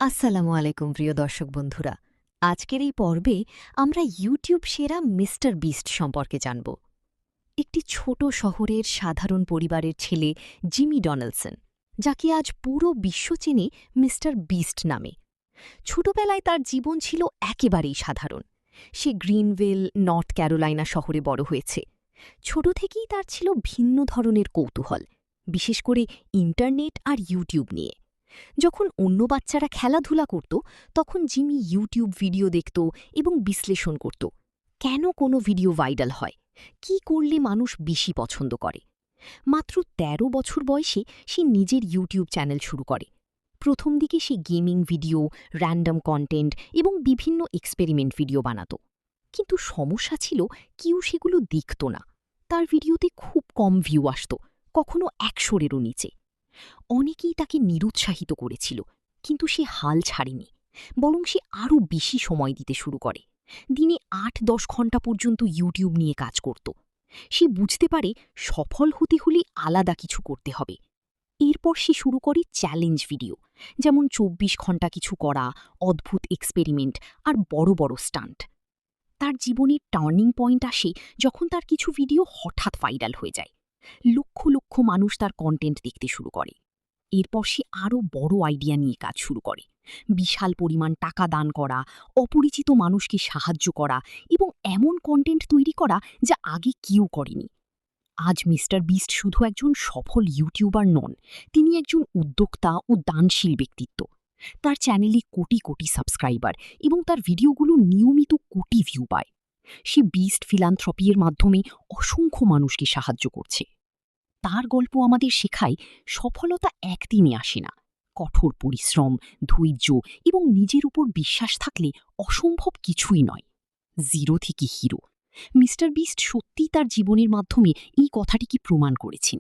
আসসালামু আলাইকুম প্রিয় দর্শক বন্ধুরা। আজকের এই পর্বে আমরা ইউটিউব সেরা মিস্টার বিস্ট সম্পর্কে জানব। একটি ছোট শহরের সাধারণ পরিবারের ছেলে জিমি ডোনাল্ডসন, যাকে আজ পুরো বিশ্ব চেনে মিস্টার বিস্ট নামে। ছোটবেলায় তার জীবন ছিল একেবারেই সাধারণ। সে গ্রিনভিল, নর্থ ক্যারোলাইনা শহরে বড় হয়েছে। ছোট থেকেই তার ছিল ভিন্ন ধরনের কৌতূহল, বিশেষ করে ইন্টারনেট আর ইউটিউব নিয়ে। যখন অন্য বাচ্চারা খেলাধুলা করত, তখন জিমি ইউটিউব ভিডিও দেখত এবং বিশ্লেষণ করত কেন কোনো ভিডিও ভাইরাল হয়, কি করলে মানুষ বেশি পছন্দ করে। মাত্র ১৩ বছর বয়সে সে নিজের ইউটিউব চ্যানেল শুরু করে। প্রথম দিকে সে গেমিং ভিডিও, র্যান্ডম কন্টেন্ট এবং বিভিন্ন এক্সপেরিমেন্ট ভিডিও বানাত। কিন্তু সমস্যা ছিল, কেউ সেগুলো দেখত না। তার ভিডিওতে খুব কম ভিউ আসত, কখনো ১০০-এরও নিচে। অনেকেই তাকে নিরুৎসাহিত করেছিল, কিন্তু সে হাল ছাড়েনি। বরং সে আরও বেশি সময় দিতে শুরু করে। দিনে ৮-১০ ঘণ্টা পর্যন্ত ইউটিউব নিয়ে কাজ করত। সে বুঝতে পারে সফল হতে হলে আলাদা কিছু করতে হবে। এরপর সে শুরু করে চ্যালেঞ্জ ভিডিও, যেমন ২৪ ঘণ্টা কিছু করা, অদ্ভুত এক্সপেরিমেন্ট আর বড় বড় স্টান্ট। তার জীবনের টার্নিং পয়েন্ট আসে যখন তার কিছু ভিডিও হঠাৎ ভাইরাল হয়ে যায়। লক্ষ লক্ষ মানুষ তার কন্টেন্ট দেখতে শুরু করে। এরপর সে আরও বড় আইডিয়া নিয়ে কাজ শুরু করে। বিশাল পরিমাণ টাকা দান করা, অপরিচিত মানুষকে সাহায্য করা এবং এমন কন্টেন্ট তৈরি করা যা আগে কেউ করেনি। আজ মিস্টার বিস্ট শুধু একজন সফল ইউটিউবার নন, তিনি একজন উদ্যোক্তা ও দানশীল ব্যক্তিত্ব। তার চ্যানেলে কোটি কোটি সাবস্ক্রাইবার এবং তার ভিডিওগুলো নিয়মিত কোটি ভিউ পায়। সে বিস্ট ফিলান্থ্রপির মাধ্যমে অসংখ্য মানুষকে সাহায্য করছে। তার গল্প আমাদের শেখায়, সফলতা একদিনে আসে না। কঠোর পরিশ্রম, ধৈর্য এবং নিজের উপর বিশ্বাস থাকলে অসম্ভব কিছুই নয়। জিরো থেকে হিরো। মিস্টার বিস্ট সত্যিই তার জীবনের মাধ্যমে এই কথাটিকে প্রমাণ করেছেন।